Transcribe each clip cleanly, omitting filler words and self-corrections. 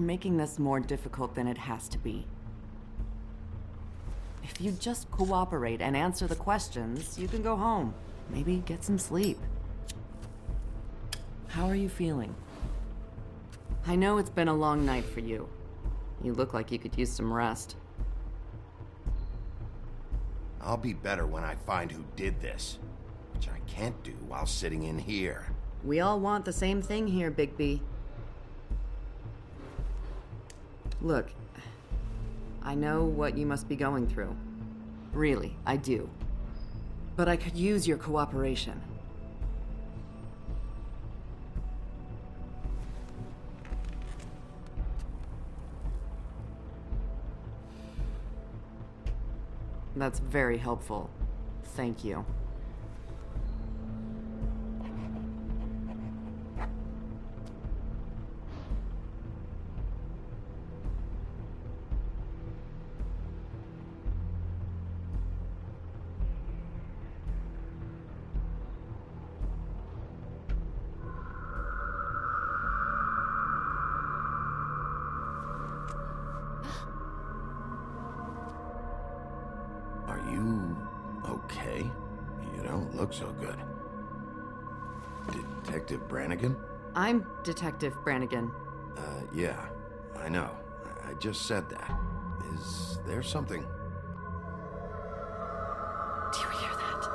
making this more difficult than it has to be. If you just cooperate and answer the questions, you can go home. Maybe get some sleep. How are you feeling? I know it's been a long night for you. You look like you could use some rest. I'll be better when I find who did this, which I can't do while sitting in here. We all want the same thing here, Bigby. Look, I know what you must be going through. Really, I do. But I could use your cooperation. That's very helpful. Thank you. Are you okay? You don't look so good. Detective Brannigan? I'm Detective Brannigan. Yeah, I know. I just said that. Is there something? Do you hear that?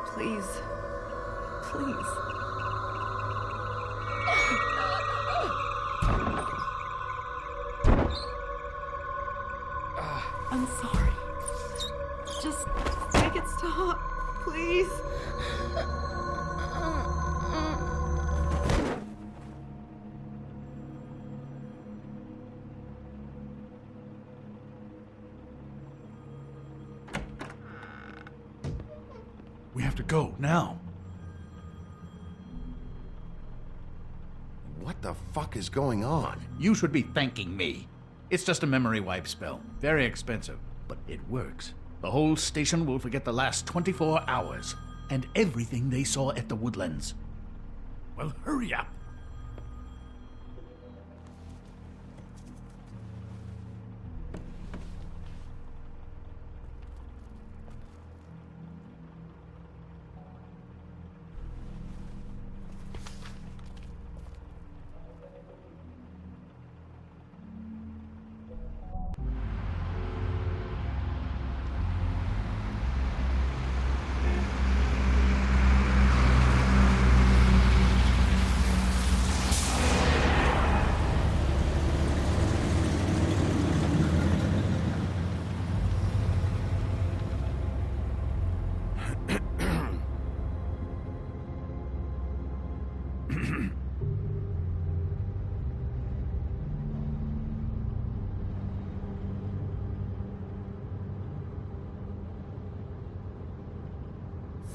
Please. Please. I'm sorry. Just make it stop, please. We have to go, now. What the fuck is going on? You should be thanking me. It's just a memory wipe spell. Very expensive, but it works. The whole station will forget the last 24 hours, and everything they saw at the Woodlands. Well, hurry up.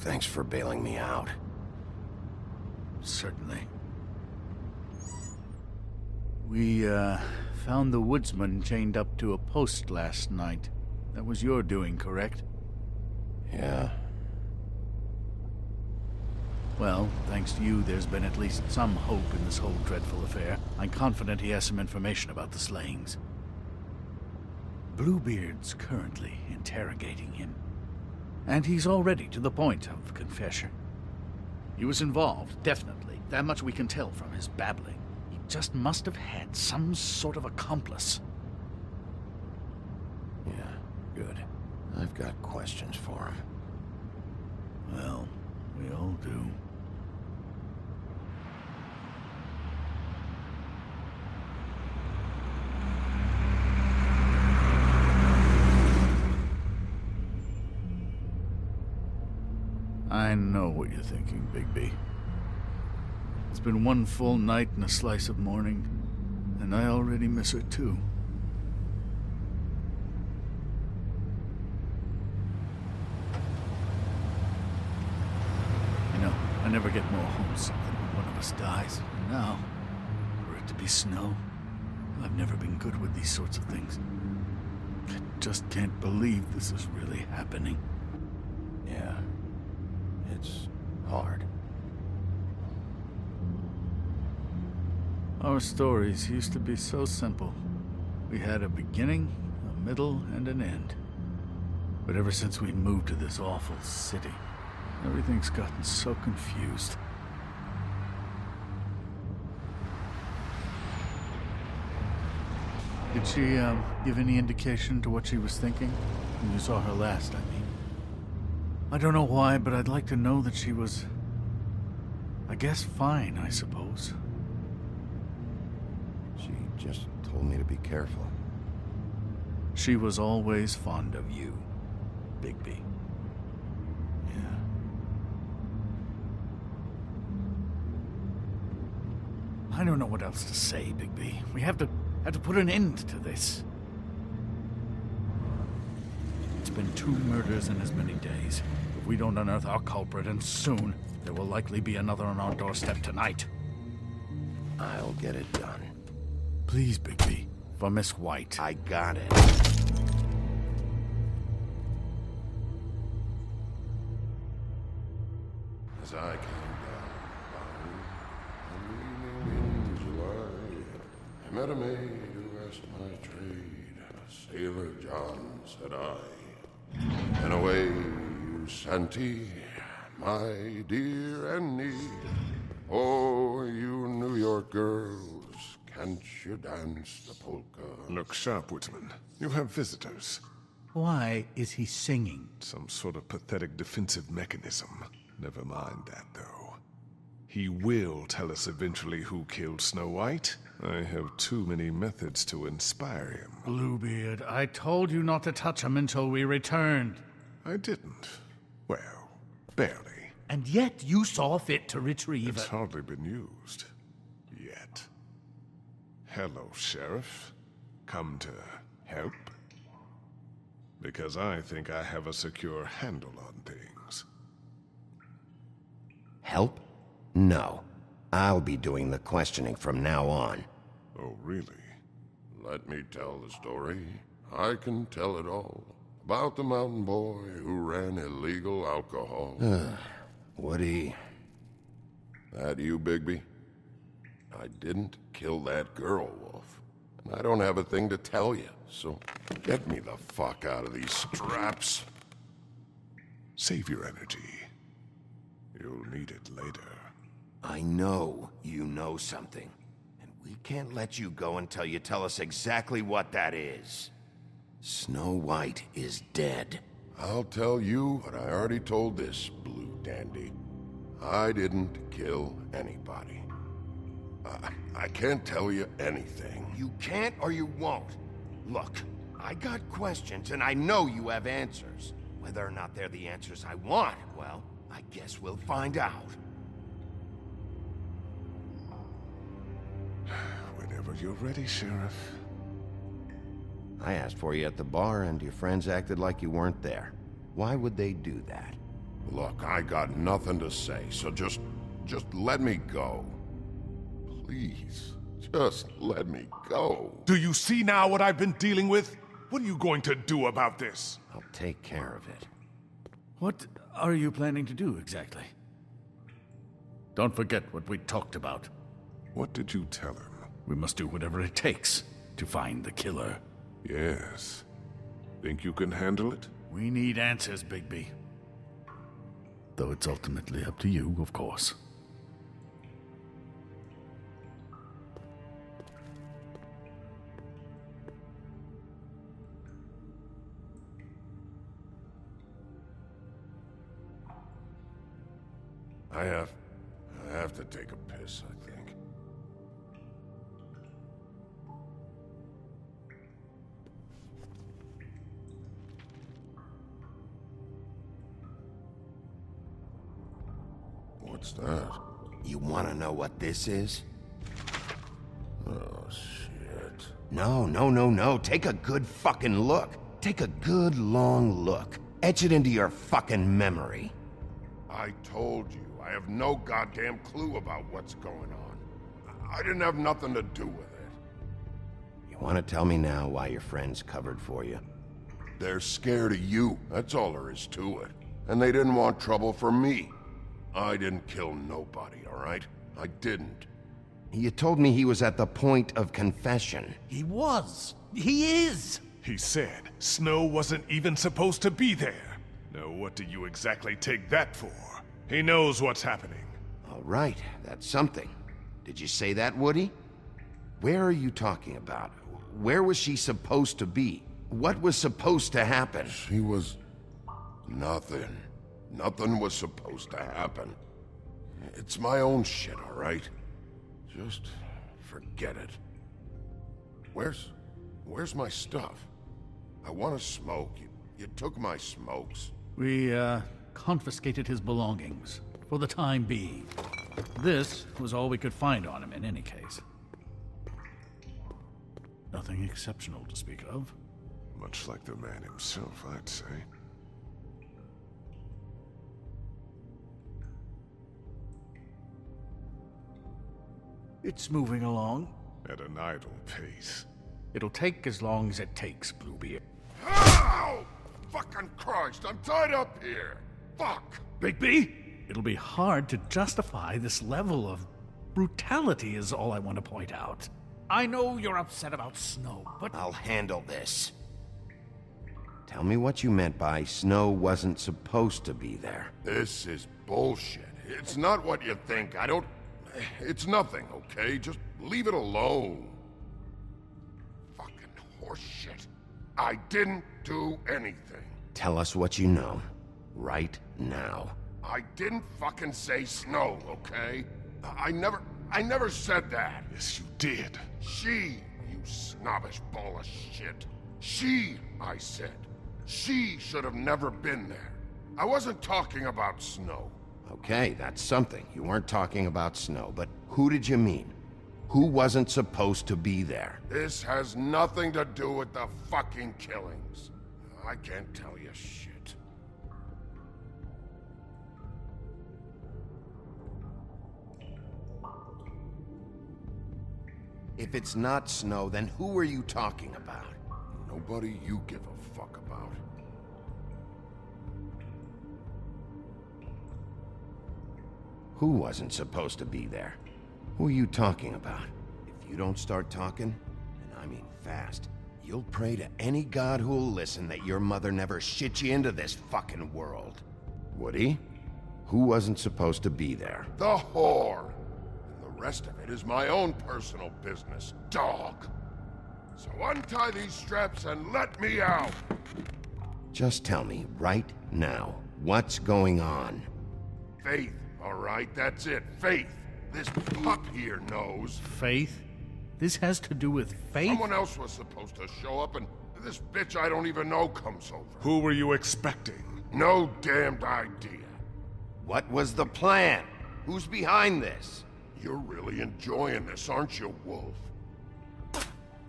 Thanks for bailing me out. Certainly. We, found the woodsman chained up to a post last night. That was your doing, correct? Yeah. Well, thanks to you, there's been at least some hope in this whole dreadful affair. I'm confident he has some information about the slayings. Bluebeard's currently interrogating him. And he's already to the point of confession. He was involved, definitely. That much we can tell from his babbling. He just must have had some sort of accomplice. Yeah, good. I've got questions for him. Well, we all do. I know what you're thinking, Bigby. It's been one full night and a slice of morning, and I already miss her too. You know, I never get more homesick than when one of us dies. And now, for it to be snow, I've never been good with these sorts of things. I just can't believe this is really happening. Yeah. It's hard. Our stories used to be so simple. We had a beginning, a middle, and an end. But ever since we moved to this awful city, everything's gotten so confused. Did she, give any indication to what she was thinking? When you saw her last, I mean. I don't know why, but I'd like to know that she was... I guess fine, I suppose. She just told me to be careful. She was always fond of you, Bigby. Yeah. I don't know what else to say, Bigby. We have to put an end to this. It's been 2 murders in as many days. If we don't unearth our culprit, and soon, there will likely be another on our doorstep tonight. I'll get it done. Please, Bigby. For Miss White. I got it. As I came down, in July, I met a maid who asked my trade. Sailor John, said I. And away you Santy, my dear Annie. Oh, you New York girls, can't you dance the polka? Look sharp, Woodsman. You have visitors. Why is he singing? Some sort of pathetic defensive mechanism. Never mind that, though. He will tell us eventually who killed Snow White. I have too many methods to inspire him. Bluebeard, I told you not to touch him until we returned. I didn't. Well, barely. And yet you saw fit to retrieve It's it. hardly been used. Yet. Hello, Sheriff. Come to help? Because I think I have a secure handle on things. Help? No. I'll be doing the questioning from now on. Oh, really? Let me tell the story. I can tell it all. About the mountain boy who ran illegal alcohol. Woody... That you, Bigby? I didn't kill that girl, Wolf. And I don't have a thing to tell you, so get me the fuck out of these straps. Save your energy. You'll need it later. I know you know something. And we can't let you go until you tell us exactly what that is. Snow White is dead. I'll tell you what I already told this blue dandy. I didn't kill anybody. I can't tell you anything. You can't or you won't. Look, I got questions and I know you have answers. Whether or not they're the answers I want, well, I guess we'll find out. Whenever you're ready, Sheriff. I asked for you at the bar and your friends acted like you weren't there. Why would they do that? Look, I got nothing to say, so just let me go. Please, just let me go. Do you see now what I've been dealing with? What are you going to do about this? I'll take care of it. What are you planning to do exactly? Don't forget what we talked about. What did you tell him? We must do whatever it takes to find the killer. Yes. Think you can handle it? We need answers, Bigby. Though it's ultimately up to you, of course. I have to take a piss, I think. What's that? You want to know what this is? Oh, shit. No. Take a good fucking look. Take a good long look. Etch it into your fucking memory. I told you, I have no goddamn clue about what's going on. I didn't have nothing to do with it. You want to tell me now why your friends covered for you? They're scared of you, that's all there is to it. And they didn't want trouble for me. I didn't kill nobody, all right? I didn't. You told me he was at the point of confession. He was. He is. He said Snow wasn't even supposed to be there. Now what do you exactly take that for? He knows what's happening. All right, that's something. Did you say that, Woody? Where are you talking about? Where was she supposed to be? What was supposed to happen? She was... nothing. Nothing was supposed to happen. It's my own shit, all right? Just forget it. Where's my stuff? I want to smoke. You took my smokes. We, confiscated his belongings, for the time being. This was all we could find on him in any case. Nothing exceptional to speak of. Much like the man himself, I'd say. It's moving along. At an idle pace. It'll take as long as it takes, Bluebeard. Ow! Fucking Christ, I'm tied up here! Fuck! Bigby! It'll be hard to justify this level of brutality is all I want to point out. I know you're upset about Snow, but... I'll handle this. Tell me what you meant by Snow wasn't supposed to be there. This is bullshit. It's not what you think. I don't... It's nothing, okay? Just leave it alone. Fucking horseshit. I didn't do anything. Tell us what you know. Right now. I didn't fucking say Snow, okay? I never said that. Yes, you did. She, you snobbish ball of shit. She, I said. She should have never been there. I wasn't talking about Snow. Okay, that's something. You weren't talking about Snow, but who did you mean? Who wasn't supposed to be there? This has nothing to do with the fucking killings. I can't tell you shit. If it's not Snow, then who are you talking about? Nobody you give a fuck about. Who wasn't supposed to be there? Who are you talking about? If you don't start talking, and I mean fast, you'll pray to any god who'll listen that your mother never shit you into this fucking world. Woody? Who wasn't supposed to be there? The whore. And the rest of it is my own personal business, dog. So untie these straps and let me out. Just tell me, right now, what's going on? Faith, all right? That's it. Faith. This pup here knows. Faith? This has to do with faith? Someone else was supposed to show up, and this bitch I don't even know comes over. Who were you expecting? No damned idea. What was the plan? Who's behind this? You're really enjoying this, aren't you, Wolf?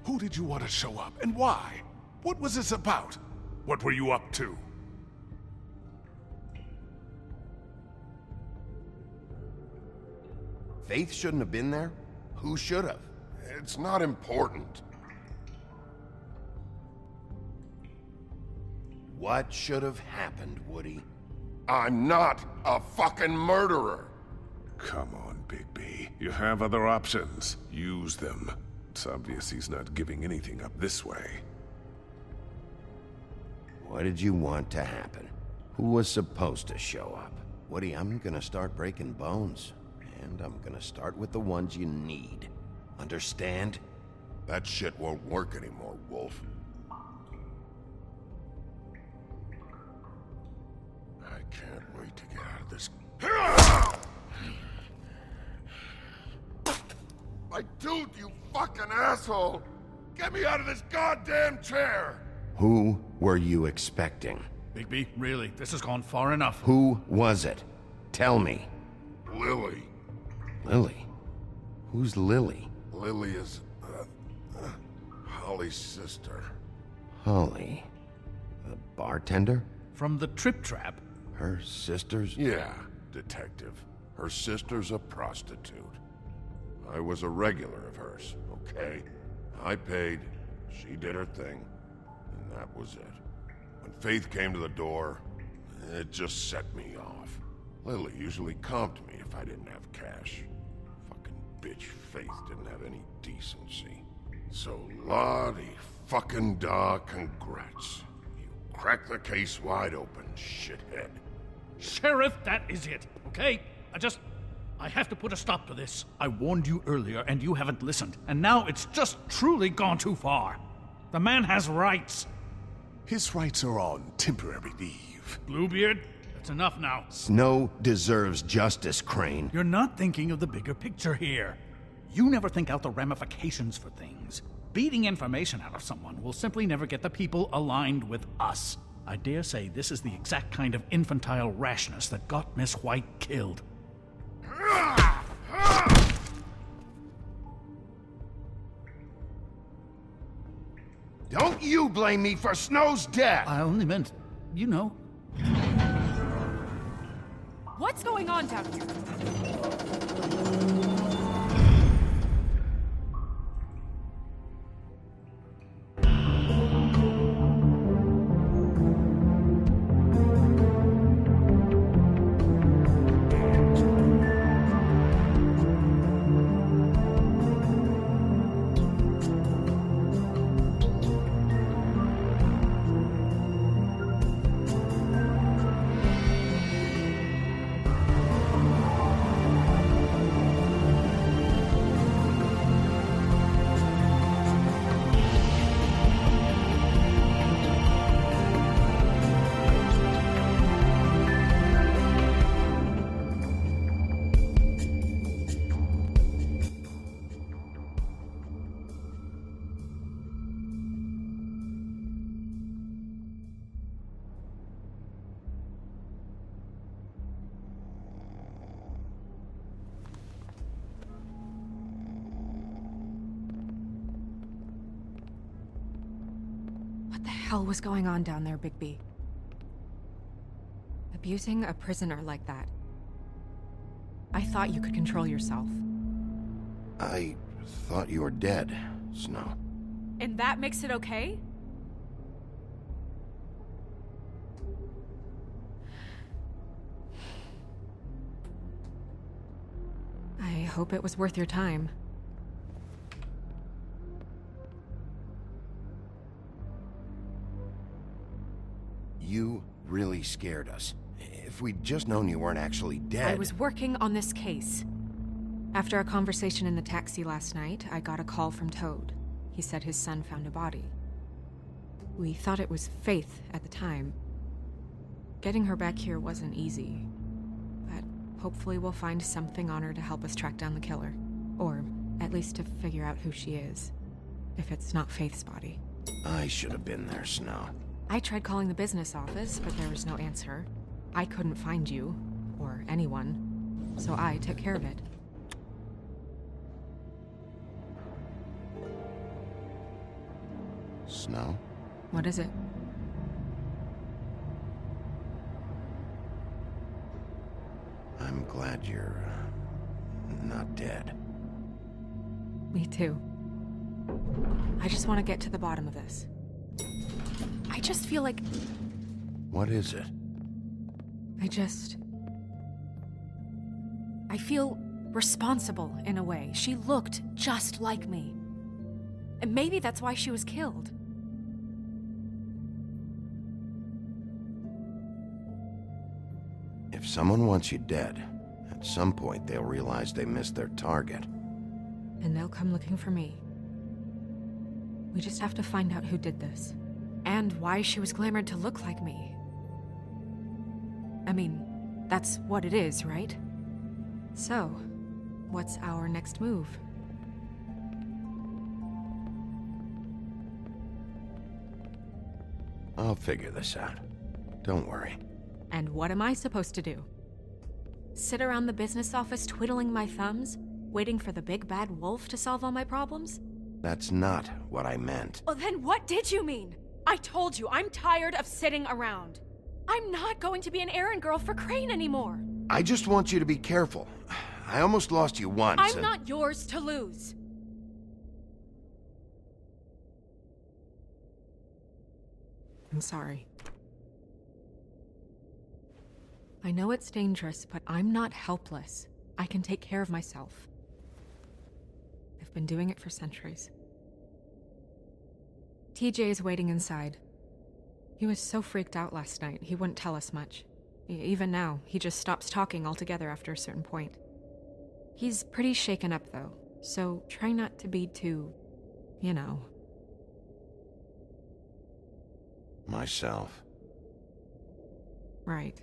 Who did you want to show up, and why? What was this about? What were you up to? Faith shouldn't have been there? Who should have? It's not important. What should have happened, Woody? I'm not a fucking murderer. Come on, Bigby. You have other options. Use them. It's obvious he's not giving anything up this way. What did you want to happen? Who was supposed to show up? Woody, I'm gonna start breaking bones. And I'm gonna start with the ones you need. Understand? That shit won't work anymore, Wolf. I can't wait to get out of this. My dude, you fucking asshole! Get me out of this goddamn chair! Who were you expecting? Bigby, really, this has gone far enough. Who was it? Tell me. Lily. Lily? Who's Lily? Lily is, Holly's sister. Holly. The bartender? From the Trip Trap? Her sister's? Yeah, detective. Her sister's a prostitute. I was a regular of hers, okay? I paid, she did her thing, and that was it. When Faith came to the door, it just set me off. Lily usually comped me if I didn't have cash. Fucking bitch Faith didn't have any decency. So Lottie fucking da, congrats. You cracked the case wide open, shithead. Sheriff, that is it, okay? I have to put a stop to this. I warned you earlier, and you haven't listened. And now it's just truly gone too far. The man has rights. His rights are on temporary leave. Bluebeard, that's enough now. Snow deserves justice, Crane. You're not thinking of the bigger picture here. You never think out the ramifications for things. Beating information out of someone will simply never get the people aligned with us. I dare say this is the exact kind of infantile rashness that got Miss White killed. Don't you blame me for Snow's death! I only meant, you know. What's going on down here? What the hell was going on down there, Bigby? Abusing a prisoner like that. I thought you could control yourself. I thought you were dead, Snow. And that makes it okay? I hope it was worth your time. You really scared us. If we'd just known you weren't actually dead... I was working on this case. After a conversation in the taxi last night, I got a call from Toad. He said his son found a body. We thought it was Faith at the time. Getting her back here wasn't easy. But hopefully we'll find something on her to help us track down the killer. Or at least to figure out who she is. If it's not Faith's body. I should have been there, Snow. I tried calling the business office, but there was no answer. I couldn't find you, or anyone, so I took care of it. Snow? What is it? I'm glad you're... not dead. Me too. I just want to get to the bottom of this. I just feel like... What is it? I feel responsible in a way. She looked just like me. And maybe that's why she was killed. If someone wants you dead, at some point they'll realize they missed their target. And they'll come looking for me. We just have to find out who did this. And why she was glamored to look like me. I mean, that's what it is, right? So, what's our next move? I'll figure this out. Don't worry. And what am I supposed to do? Sit around the business office twiddling my thumbs, waiting for the big bad wolf to solve all my problems? That's not what I meant. Well, then what did you mean? I told you, I'm tired of sitting around. I'm not going to be an errand girl for Crane anymore. I just want you to be careful. I almost lost you once. I'm not yours to lose. I'm sorry. I know it's dangerous, but I'm not helpless. I can take care of myself. They've been doing it for centuries. TJ is waiting inside. He was so freaked out last night, he wouldn't tell us much. Even now, he just stops talking altogether after a certain point. He's pretty shaken up, though, so try not to be too, you know. Myself. Right.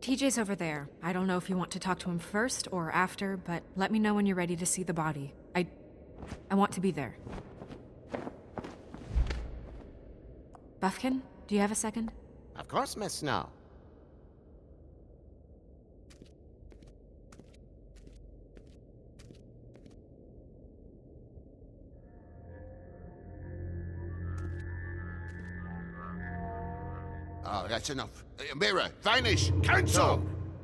TJ's over there. I don't know if you want to talk to him first or after, but let me know when you're ready to see the body. I want to be there. Buffkin, do you have a second? Of course, Miss Snow. Oh, that's enough. Mira, vanish! Cancel!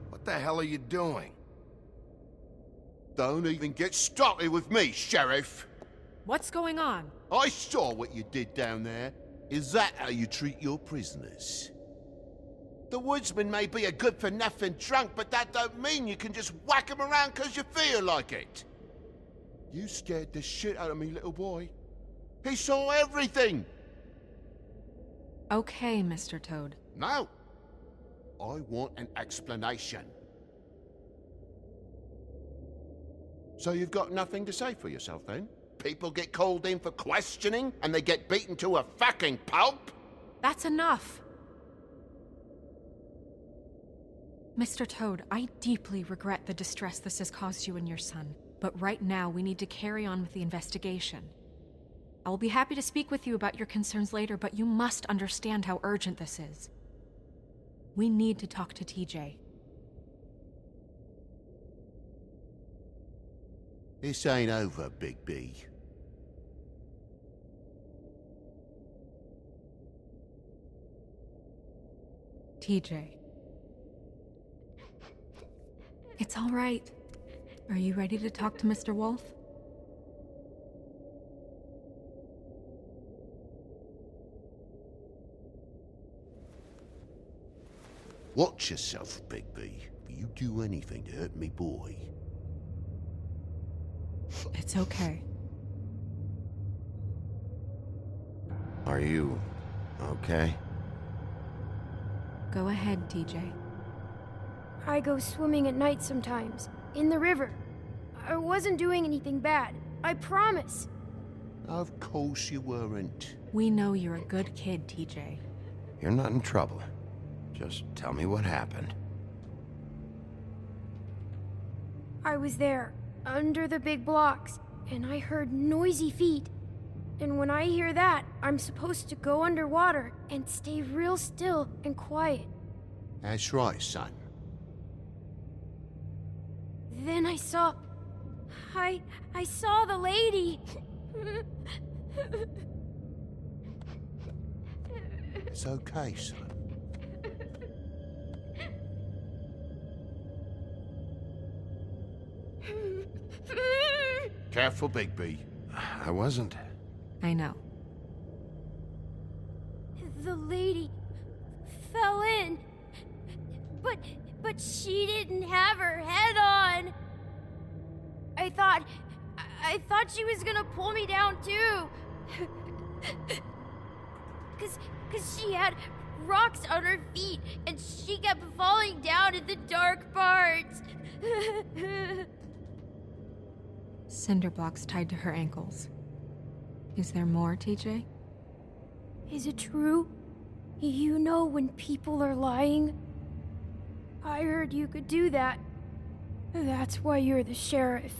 What the hell are you doing? Don't even get started with me, Sheriff. What's going on? I saw what you did down there. Is that how you treat your prisoners? The woodsman may be a good-for-nothing drunk, but that don't mean you can just whack him around because you feel like it. You scared the shit out of me, little boy. He saw everything. Okay, Mr. Toad. No. I want an explanation. So you've got nothing to say for yourself, then? People get called in for questioning, and they get beaten to a fucking pulp? That's enough! Mr. Toad, I deeply regret the distress this has caused you and your son, but right now we need to carry on with the investigation. I will be happy to speak with you about your concerns later, but you must understand how urgent this is. We need to talk to TJ. This ain't over, Big B. TJ. It's all right. Are you ready to talk to Mr. Wolf? Watch yourself, Big B. If you do anything to hurt me boy. It's okay. Are you okay? Go ahead, TJ. I go swimming at night sometimes, in the river. I wasn't doing anything bad, I promise. Of course you weren't. We know you're a good kid, TJ. You're not in trouble. Just tell me what happened. I was there, under the big blocks, and I heard noisy feet. And when I hear that, I'm supposed to go underwater and stay real still and quiet. That's right, son. Then I saw the lady. It's okay, son. Careful, Bigby. I wasn't. I know. The lady fell in. But she didn't have her head on. I thought she was gonna pull me down too. Cause she had rocks on her feet and she kept falling down in the dark parts. Cinder blocks tied to her ankles. Is there more, TJ? Is it true? You know when people are lying? I heard you could do that. That's why you're the sheriff.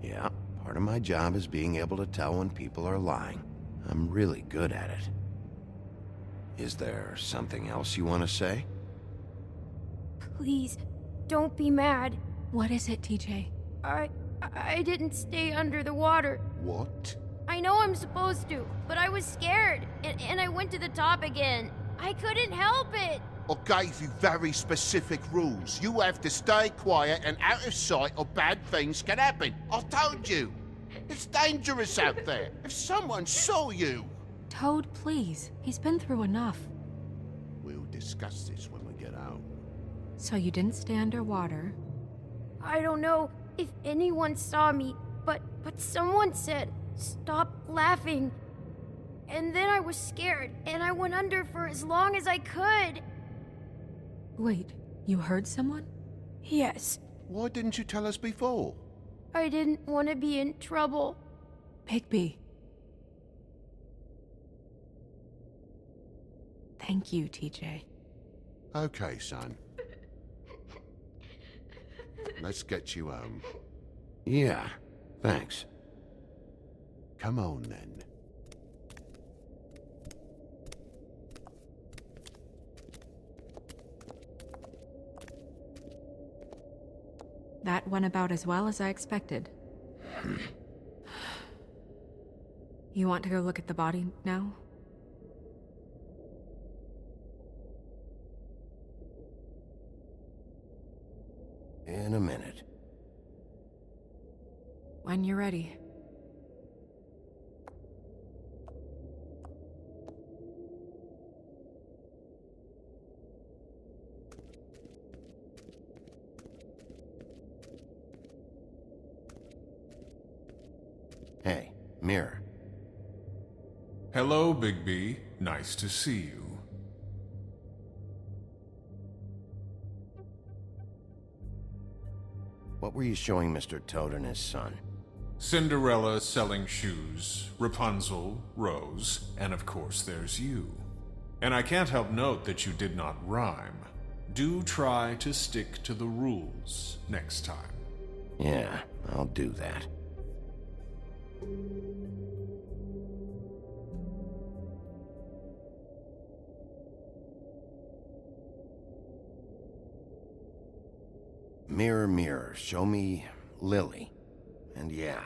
Yeah, part of my job is being able to tell when people are lying. I'm really good at it. Is there something else you want to say? Please, don't be mad. What is it, TJ? I didn't stay under the water. What? I know I'm supposed to, but I was scared, and I went to the top again. I couldn't help it. I gave you very specific rules. You have to stay quiet and out of sight or bad things can happen. I told you. It's dangerous out there. If someone saw you... Toad, please. He's been through enough. We'll discuss this when we get home. So you didn't stay underwater. I don't know if anyone saw me, but someone said, "Stop laughing." And then I was scared, and I went under for as long as I could. Wait, you heard someone? Yes, Why didn't you tell us before? I didn't want to be in trouble. Bigby. Thank you, TJ. Okay, son. Let's get you home. Yeah, thanks. Come on, then. That went about as well as I expected. You want to go look at the body now? In a minute. When you're ready. Hey, Mirror. Hello, Bigby. Nice to see you. What were you showing Mr. Toad and his son? Cinderella selling shoes, Rapunzel, Rose, and of course there's you. And I can't help note that you did not rhyme. Do try to stick to the rules next time. Yeah, I'll do that. Mirror, mirror, show me Lily. And yeah,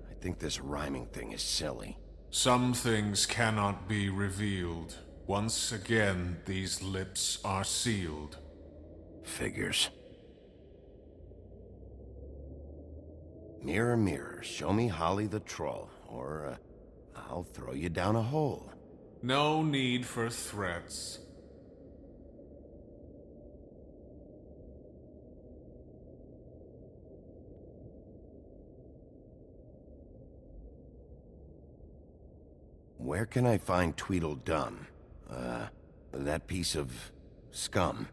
I think this rhyming thing is silly. Some things cannot be revealed. Once again, these lips are sealed. Figures. Mirror, mirror, show me Holly the troll, or I'll throw you down a hole. No need for threats. Where can I find Tweedledum? That piece of scum.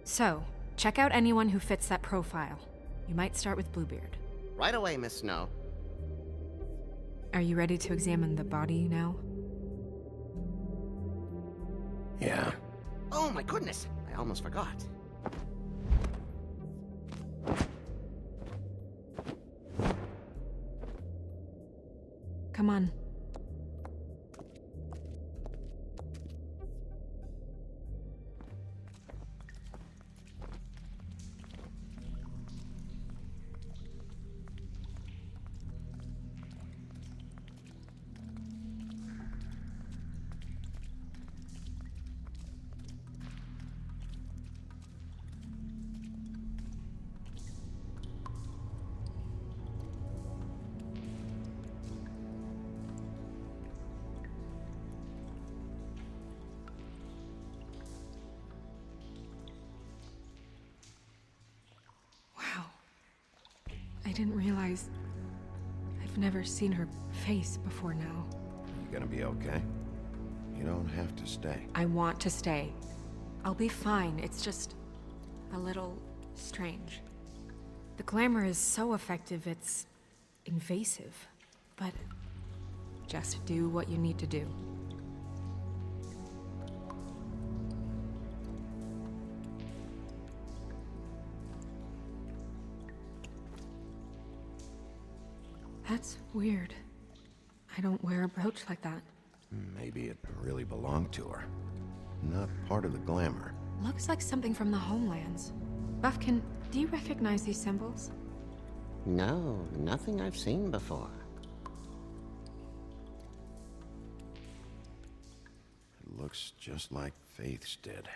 So, check out anyone who fits that profile. You might start with Bluebeard. Right away, Miss Snow. Are you ready to examine the body now? Yeah. Oh my goodness, I almost forgot. Come on. I didn't realize... I've never seen her face before now. You gonna be okay? You don't have to stay. I want to stay. I'll be fine. It's just... a little... strange. The glamour is so effective, it's... invasive. But... just do what you need to do. That's weird. I don't wear a brooch like that. Maybe it really belonged to her. Not part of the glamour. Looks like something from the homelands. Buffkin, do you recognize these symbols? No, nothing I've seen before. It looks just like Faith's did.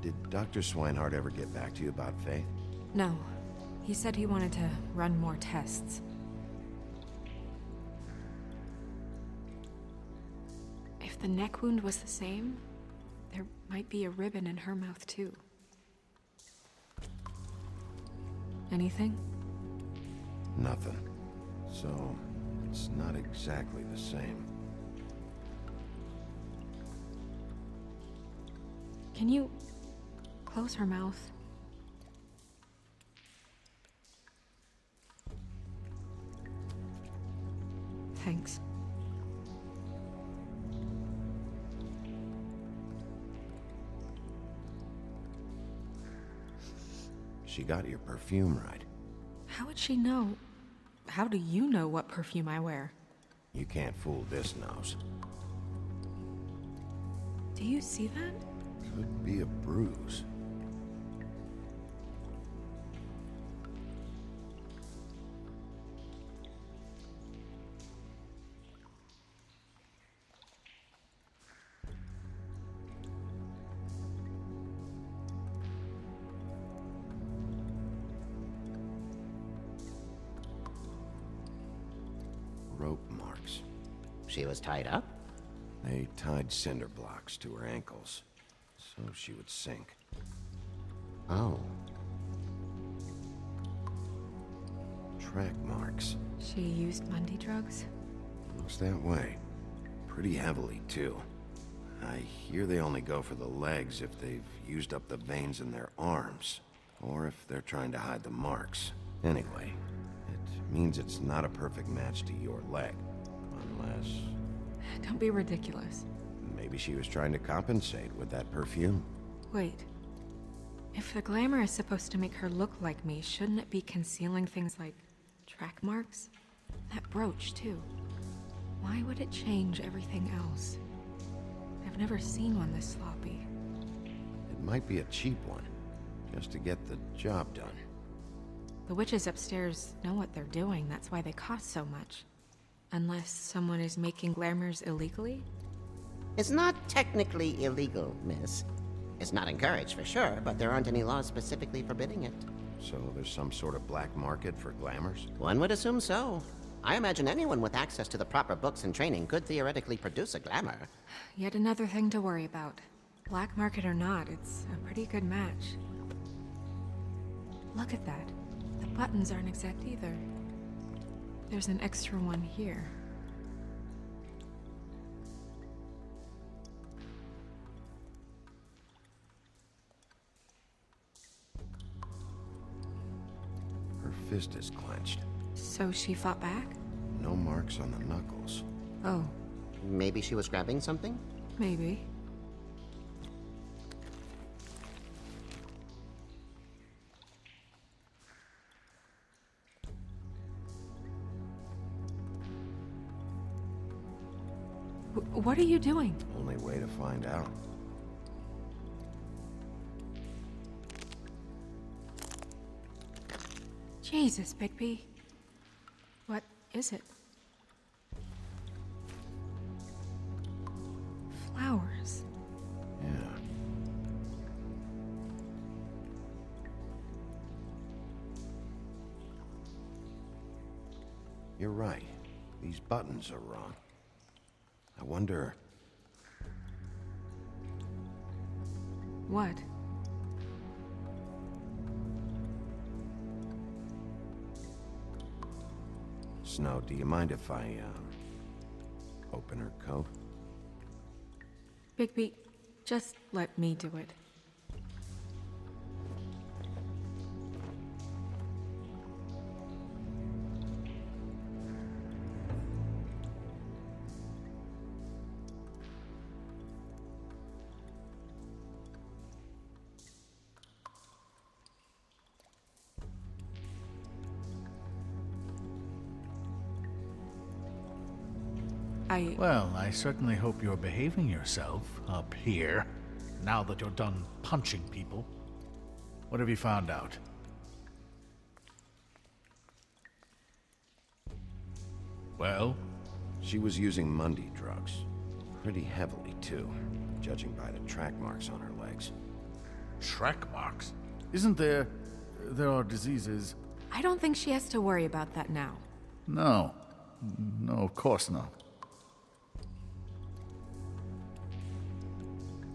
Did Dr. Swinehart ever get back to you about Faith? No. He said he wanted to run more tests. If the neck wound was the same, there might be a ribbon in her mouth too. Anything? Nothing. So, it's not exactly the same. Can you close her mouth? Thanks. She got your perfume right. How would she know? How do you know what perfume I wear? You can't fool this nose. Do you see that? Could be a bruise. Rope marks. She was tied up? They tied cinder blocks to her ankles, so she would sink. Oh. Track marks. She used Mundy drugs? Looks that way. Pretty heavily, too. I hear they only go for the legs if they've used up the veins in their arms, or if they're trying to hide the marks. Anyway, it means it's not a perfect match to your leg, unless... Don't be ridiculous. Maybe she was trying to compensate with that perfume. Wait. If the glamour is supposed to make her look like me, shouldn't it be concealing things like track marks? That brooch, too. Why would it change everything else? I've never seen one this sloppy. It might be a cheap one, just to get the job done. The witches upstairs know what they're doing, that's why they cost so much. Unless someone is making glamours illegally? It's not technically illegal, miss. It's not encouraged for sure, but there aren't any laws specifically forbidding it. So there's some sort of black market for glamours? One would assume so. I imagine anyone with access to the proper books and training could theoretically produce a glamour. Yet another thing to worry about. Black market or not, it's a pretty good match. Look at that. The buttons aren't exact either. There's an extra one here. Her fist is clenched. So she fought back? No marks on the knuckles. Oh, Maybe she was grabbing something? maybe. What are you doing? Only way to find out. Jesus, Bigby. What is it? Flowers. Yeah. You're right. These buttons are wrong. I wonder... What? Snow, do you mind if I, open her coat? Bigby, just let me do it. Well, I certainly hope you're behaving yourself up here, now that you're done punching people. What have you found out? Well? She was using Mundy drugs. Pretty heavily, too, judging by the track marks on her legs. Track marks? Isn't there... there are diseases... I don't think she has to worry about that now. No. No, of course not.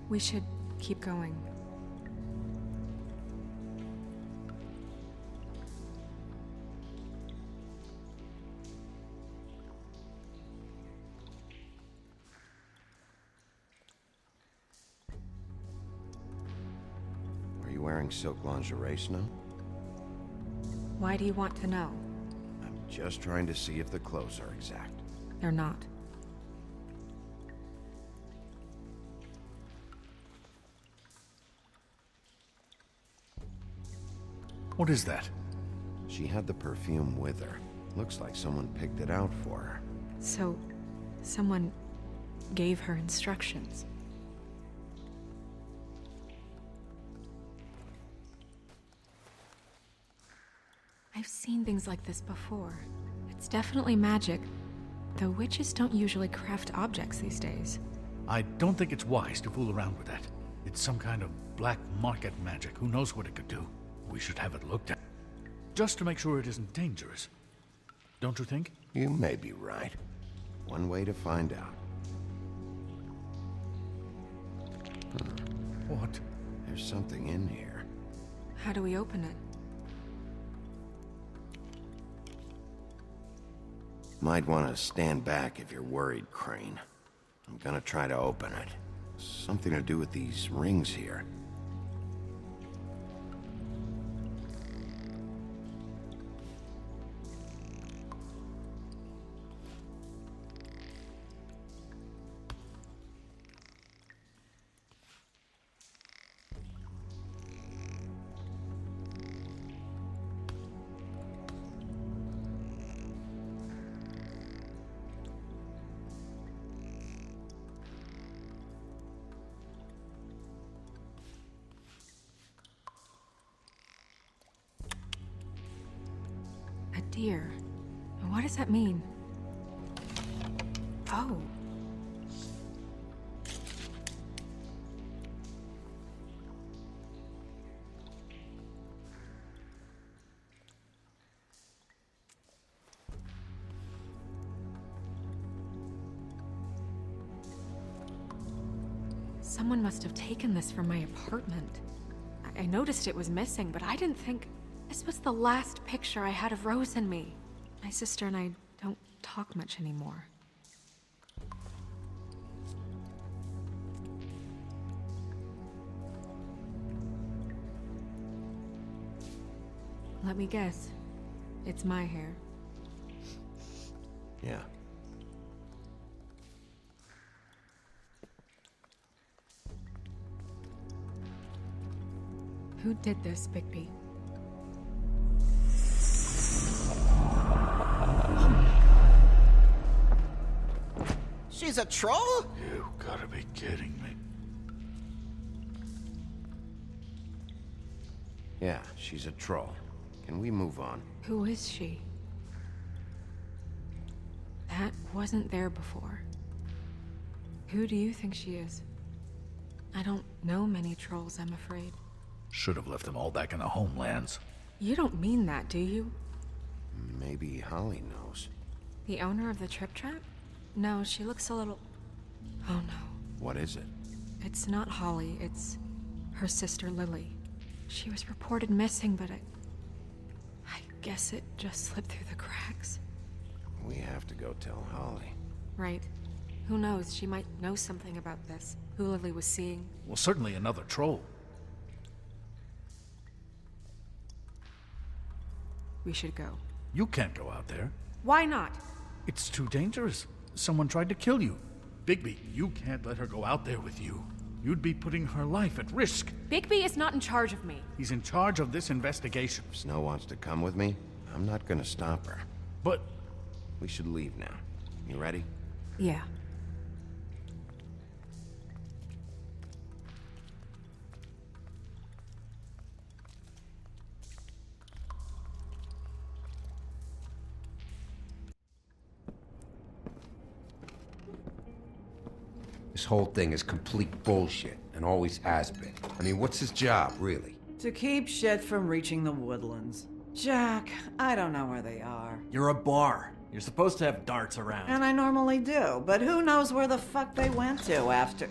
We should keep going. Are you wearing silk lingerie, Snow? Why do you want to know? I'm just trying to see if the clothes are exact. They're not. What is that? She had the perfume with her. Looks like someone picked it out for her. So, someone gave her instructions. I've seen things like this before. It's definitely magic, though witches don't usually craft objects these days. I don't think it's wise to fool around with that. It's some kind of black market magic. Who knows what it could do? We should have it looked at. Just to make sure it isn't dangerous. Don't you think? You may be right. One way to find out. What? There's something in here. How do we open it? Might want to stand back if you're worried, Crane. I'm gonna try to open it. Something to do with these rings here. A deer. What does that mean? Oh. Someone must have taken this from my apartment. I noticed it was missing, but I didn't think... This was the last picture I had of Rose and me. My sister and I don't talk much anymore. Let me guess. It's my hair. Yeah. Who did this, Bigby? She's a troll? You gotta be kidding me. Yeah, she's a troll. Can we move on? Who is she? That wasn't there before. Who do you think she is? I don't know many trolls, I'm afraid. Should have left them all back in the homelands. You don't mean that, do you? Maybe Holly knows. The owner of the Trip Trap? No, she looks a little... Oh no. What is it? It's not Holly, it's her sister Lily. She was reported missing, but I guess it just slipped through the cracks. We have to go tell Holly. Right. Who knows, she might know something about this. Who Lily was seeing. Well, certainly another troll. We should go. You can't go out there. Why not? It's too dangerous. Someone tried to kill you. Bigby, you can't let her go out there with you. You'd be putting her life at risk. Bigby is not in charge of me. He's in charge of this investigation. If Snow wants to come with me, I'm not gonna stop her. But... We should leave now. You ready? Yeah. This whole thing is complete bullshit, and always has been. I mean, what's his job, really? To keep shit from reaching the woodlands. Jack, I don't know where they are. You're a bar. You're supposed to have darts around. And I normally do, but who knows where the fuck they went to after...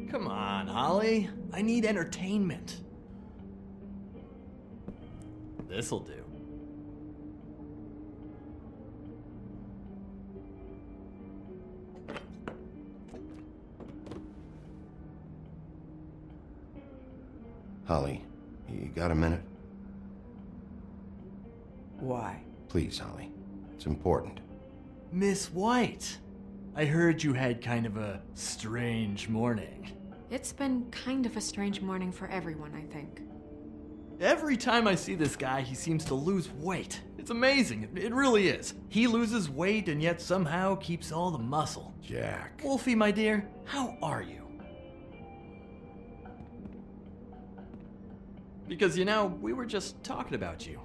Come on, Holly. I need entertainment. This'll do. Holly, you got a minute? Why? Please, Holly. It's important. Miss White, I heard you had kind of a strange morning. It's been kind of a strange morning for everyone, I think. Every time I see this guy, he seems to lose weight. It's amazing. It really is. He loses weight and yet somehow keeps all the muscle. Jack. Wolfie, my dear, how are you? Because, you know, we were just talking about you.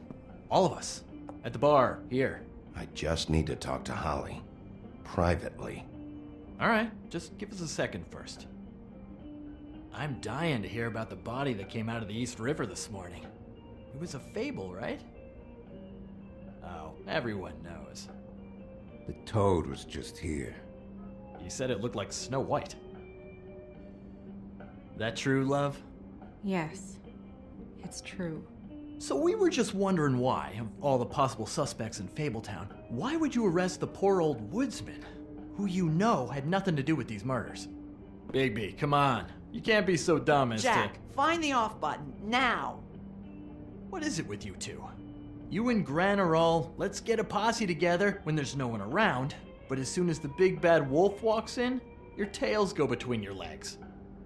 All of us. At the bar, here. I just need to talk to Holly. Privately. All right, just give us a second first. I'm dying to hear about the body that came out of the East River this morning. It was a fable, right? Oh, everyone knows. The toad was just here. You said it looked like Snow White. That true, love? Yes, it's true. So we were just wondering why, of all the possible suspects in Fabletown, why would you arrest the poor old woodsman, who you know had nothing to do with these murders? Bigby, come on. You can't be so dumb as Jack, find the off button, now! What is it with you two? You and Gran are all, let's get a posse together when there's no one around, but as soon as the big bad wolf walks in, your tails go between your legs.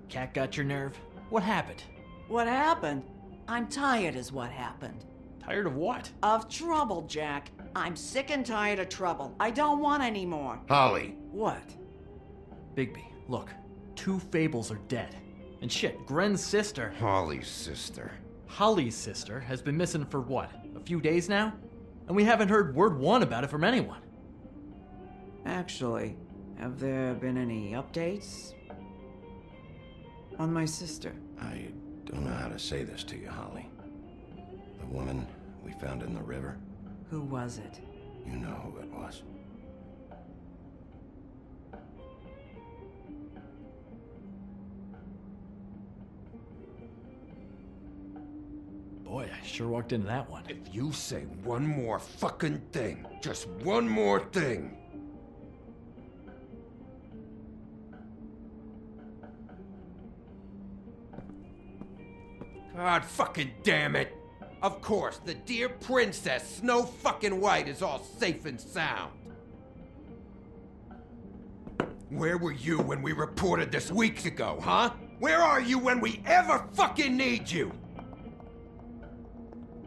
Cat got your nerve? What happened? What happened? I'm tired is what happened. Tired of what? Of trouble, Jack. I'm sick and tired of trouble. I don't want any more. Holly! What? Bigby, look. 2 fables are dead. And shit, Gren's sister... Holly's sister. Holly's sister has been missing for what, a few days now? And we haven't heard word one about it from anyone. Actually, have there been any updates? On my sister? I don't know how to say this to you, Holly. The woman we found in the river. Who was it? You know who it was. Boy, I sure walked into that one. If you say one more fucking thing, just one more thing. God fucking damn it! Of course, the dear princess Snow fucking White is all safe and sound. Where were you when we reported this weeks ago, huh? Where are you when we ever fucking need you?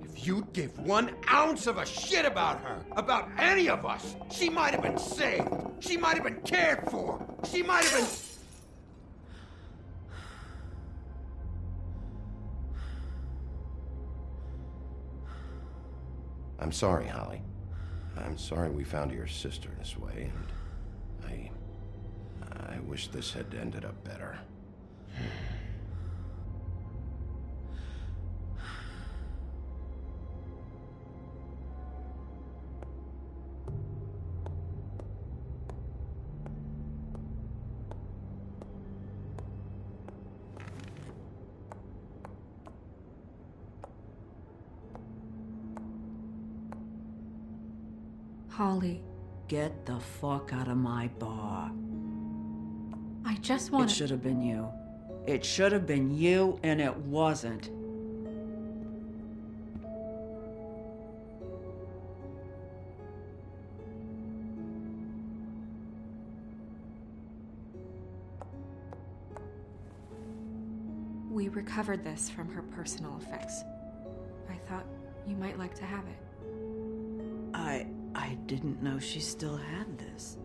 If you'd give 1 ounce of a shit about her, about any of us, she might have been saved. She might have been cared for. She might have been... I'm sorry, Holly. I'm sorry we found your sister this way, and I wish this had ended up better. Holly, Get the fuck out of my bar. I just It want should have been you. It should have been you, and it wasn't. We recovered this from her personal effects. I thought you might like to have it. I didn't know she still had this.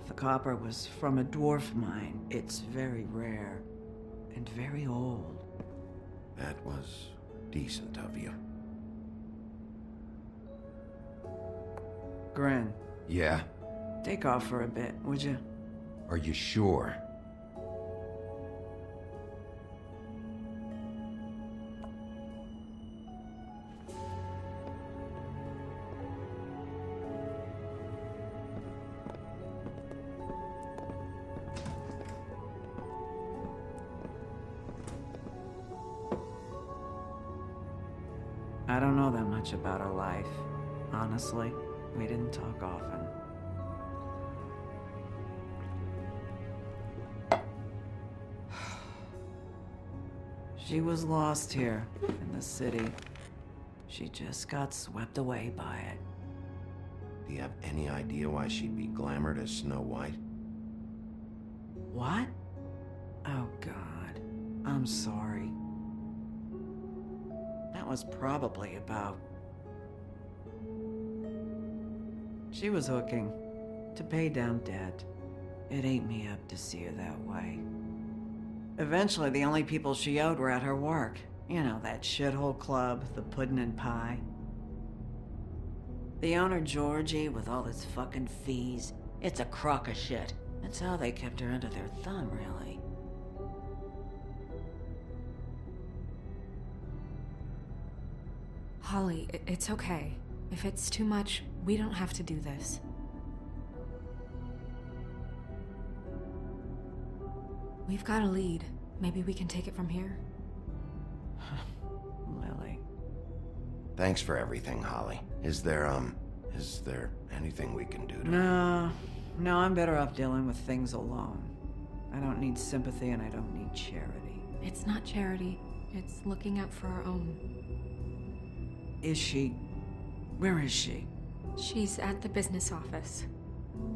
The copper was from a dwarf mine. It's very rare and very old. That was decent of you. Gren, Yeah? take off for a bit, would you? Are you sure? I don't know that much about her life. Honestly, we didn't talk often. She was lost here in the city. She just got swept away by it. Do you have any idea why she'd be glamored as Snow White? What? Oh, God. I'm sorry. That was probably about... She was hooking to pay down debt. It ate me up to see her that way. Eventually, the only people she owed were at her work. You know, that shithole club, the Puddin' and Pie. The owner, Georgie, with all his fucking fees, it's a crock of shit. That's how they kept her under their thumb, really. Holly, it's okay. If it's too much, we don't have to do this. We've got a lead. Maybe we can take it from here? Lily. Thanks for everything, Holly. Is there anything we can do to... No, I'm better off dealing with things alone. I don't need sympathy and I don't need charity. It's not charity. It's looking out for our own. Is she... Where is she? She's at the business office.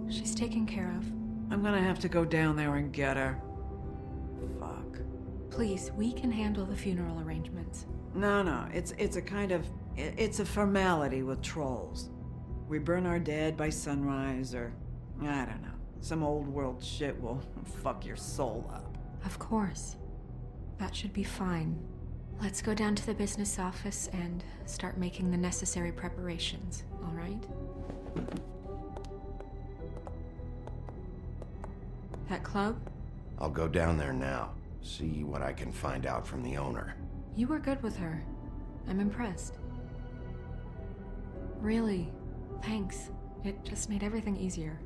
She's taken care of. I'm gonna have to go down there and get her. Fuck. Please, we can handle the funeral arrangements. No, it's a kind of... It's a formality with trolls. We burn our dead by sunrise, or... I don't know. Some old world shit will fuck your soul up. Of course. That should be fine. Let's go down to the business office and start making the necessary preparations, all right? That club? I'll go down there now. See what I can find out from the owner. You were good with her. I'm impressed. Really, thanks. It just made everything easier.